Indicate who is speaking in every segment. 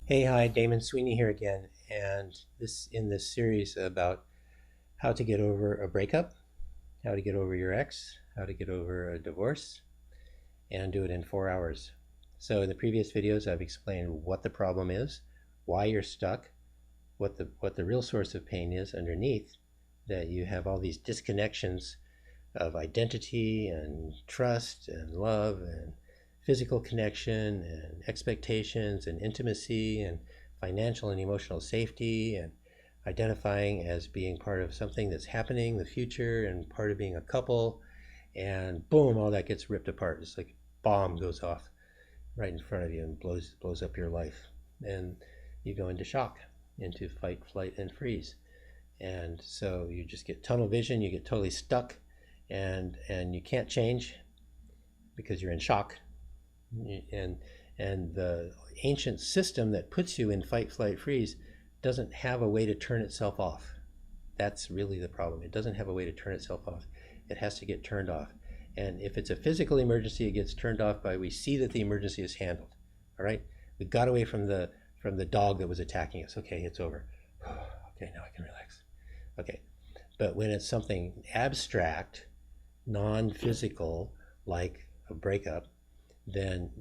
Speaker 1: Hi, Damon Sweeney here again, and in this series about how to get over a breakup, how to get over your ex, how to get over a divorce, and do it in 4 hours. So in the previous videos, I've explained what the problem is, why you're stuck, what the real source of pain is underneath, that you have all these disconnections of identity and trust and love and physical connection and expectations and intimacy and financial and emotional safety and identifying as being part of something that's happening in the future and part of being a couple, and boom, all that gets ripped apart. It's like a bomb goes off right in front of you and blows up your life, and you go into shock, into fight, flight, and freeze. And so you just get tunnel vision, you get totally stuck, and you can't change because you're in shock. And the ancient system that puts you in fight, flight, freeze doesn't have a way to turn itself off. That's really the problem. It doesn't have a way to turn itself off. It has to get turned off. And if it's a physical emergency, it gets turned off by we see that the emergency is handled. All right, we got away from the dog that was attacking us. Okay, it's over. Okay, now I can relax. Okay, but when it's something abstract, non-physical, like a breakup, then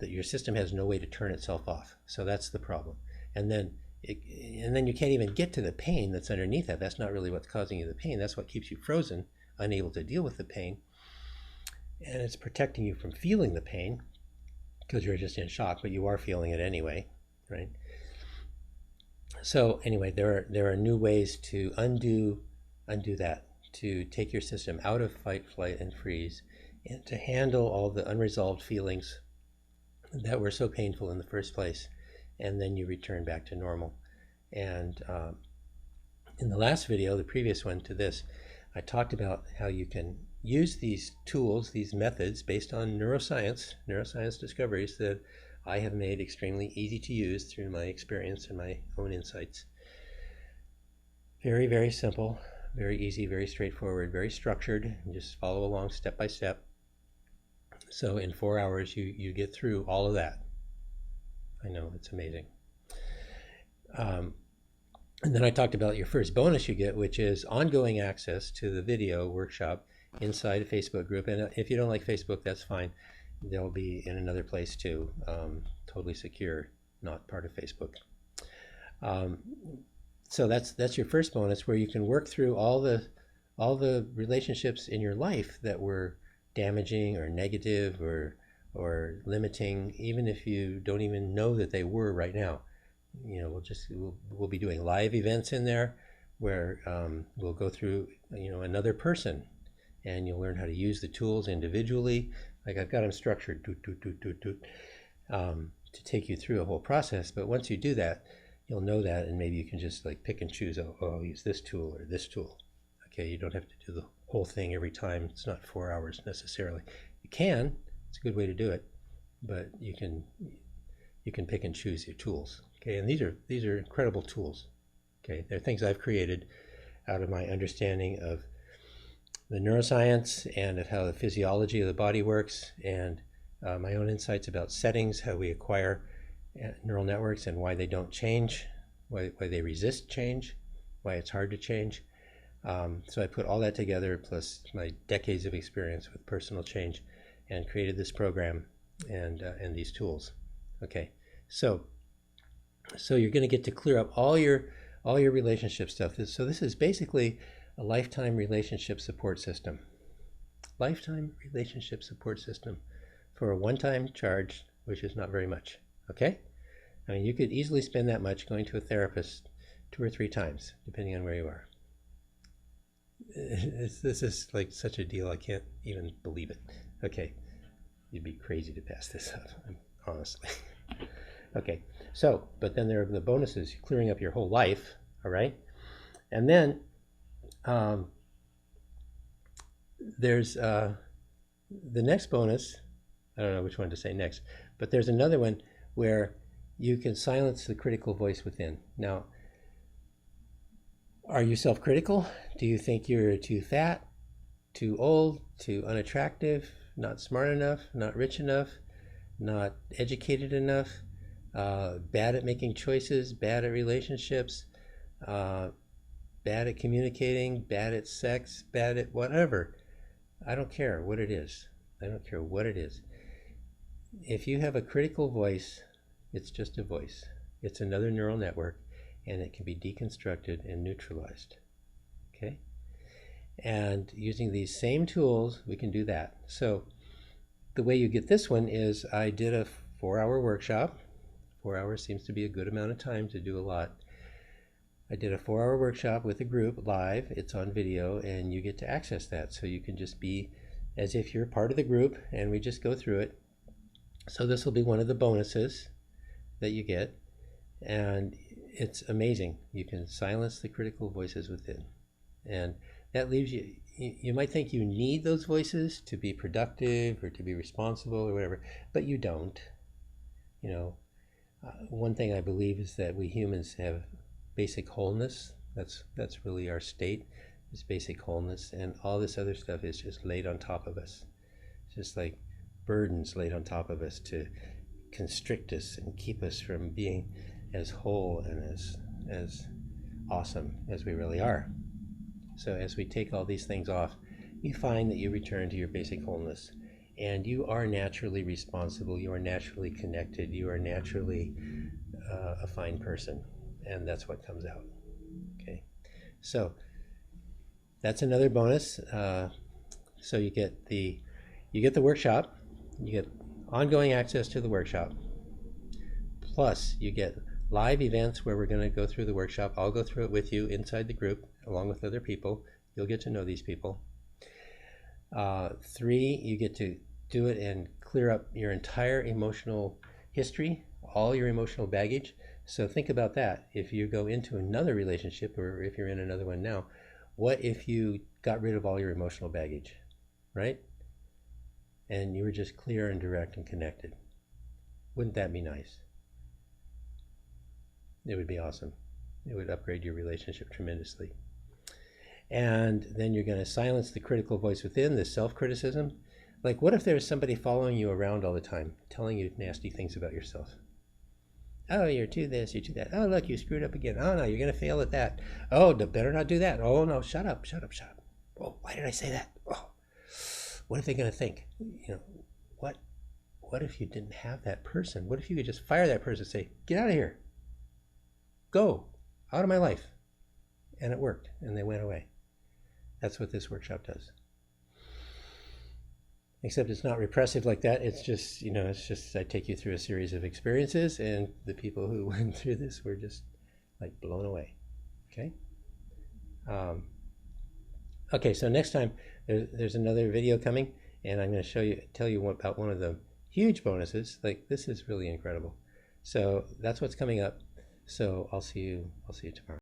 Speaker 1: your system has no way to turn itself off. So that's the problem. And then you can't even get to the pain that's underneath that. That's not really what's causing you the pain. That's what keeps you frozen, unable to deal with the pain. And it's protecting you from feeling the pain because you're just in shock, but you are feeling it anyway, right? So anyway, there are new ways to undo that, to take your system out of fight, flight, and freeze, and to handle all the unresolved feelings that were so painful in the first place, and then you return back to normal. And in the last video, the previous one to this, I talked about how you can use these tools, these methods based on neuroscience discoveries that I have made extremely easy to use through my experience and my own insights. Very, very simple, very easy, very straightforward, very structured. Just follow along step by step. So in 4 hours, you get through all of that. I know, it's amazing. And then I talked about your first bonus you get, which is ongoing access to the video workshop inside a Facebook group. And if you don't like Facebook, that's fine. They'll be in another place too, totally secure, not part of Facebook. So that's your first bonus, where you can work through all the relationships in your life that were damaging or negative or limiting, even if you don't even know that they were right now. You know, we'll be doing live events in there where we'll go through another person, and you'll learn how to use the tools individually. Like I've got them structured to take you through a whole process. But once you do that, you'll know that, and maybe you can just like pick and choose. Oh, I'll use this tool or this tool. Okay, you don't have to do the whole thing every time. It's not 4 hours necessarily. You can. It's a good way to do it, but you can pick and choose your tools. Okay, and these are incredible tools. Okay, they're things I've created out of my understanding of the neuroscience and of how the physiology of the body works, and my own insights about settings, how we acquire neural networks and why they don't change, why they resist change, why it's hard to change. So I put all that together, plus my decades of experience with personal change, and created this program and these tools. Okay, so you're going to get to clear up all your relationship stuff. So this is basically a lifetime relationship support system. Lifetime relationship support system for a one-time charge, which is not very much. Okay, I mean, you could easily spend that much going to a therapist 2 or 3 times, depending on where you are. This is like such a deal, I can't even believe it. Okay, you'd be crazy to pass this up, honestly. Okay, so, but then there are the bonuses, clearing up your whole life, all right? And then there's the next bonus. I don't know which one to say next, but there's another one where you can silence the critical voice within. Now, are you self-critical? Do you think you're too fat, too old, too unattractive, not smart enough, not rich enough, not educated enough, bad at making choices, bad at relationships, uh, bad at communicating, bad at sex, bad at whatever. I don't care what it is. I don't care what it is. If you have a critical voice, it's just a voice. It's another neural network, and it can be deconstructed and neutralized. Okay? And using these same tools, we can do that. So the way you get this one is I did a 4-hour workshop. 4 hours seems to be a good amount of time to do a lot. I did a 4-hour workshop with a group live. It's on video, and you get to access that. So you can just be as if you're part of the group, and we just go through it. So this will be one of the bonuses that you get, and it's amazing. You can silence the critical voices within, and that leaves you, you might think you need those voices to be productive or to be responsible or whatever, but you don't. You know, one thing I believe is that we humans have basic wholeness. That's really our state, is basic wholeness, and all this other stuff is just laid on top of us. It's just like burdens laid on top of us to constrict us and keep us from being as whole and as awesome as we really are. So as we take all these things off, you find that you return to your basic wholeness, and you are naturally responsible, you are naturally connected, you are naturally a fine person, and that's what comes out. Okay, so that's another bonus. So you get the workshop, you get ongoing access to the workshop, plus you get live events where we're going to go through the workshop. I'll go through it with you inside the group along with other people. You'll get to know these people. 3, you get to do it and clear up your entire emotional history, all your emotional baggage. So think about that. If you go into another relationship, or if you're in another one now, what if you got rid of all your emotional baggage, right? And you were just clear and direct and connected. Wouldn't that be nice? It would be awesome. It would upgrade your relationship tremendously. And then you're going to silence the critical voice within, the self-criticism. Like, what if there's somebody following you around all the time, telling you nasty things about yourself? Oh, you're too this, you're too that. Oh, look, you screwed up again. Oh, no, you're going to fail at that. Oh, better not do that. Oh, no, shut up. Oh, why did I say that? Oh, what are they going to think? You know, what if you didn't have that person? What if you could just fire that person and say, get out of here. Go out of my life. And it worked, and they went away. That's what this workshop does. Except it's not repressive like that. It's just, I take you through a series of experiences, and the people who went through this were just like blown away. Okay. Okay, so next time there's another video coming, and I'm going to tell you about one of the huge bonuses. Like, this is really incredible. So that's what's coming up. So I'll see you tomorrow.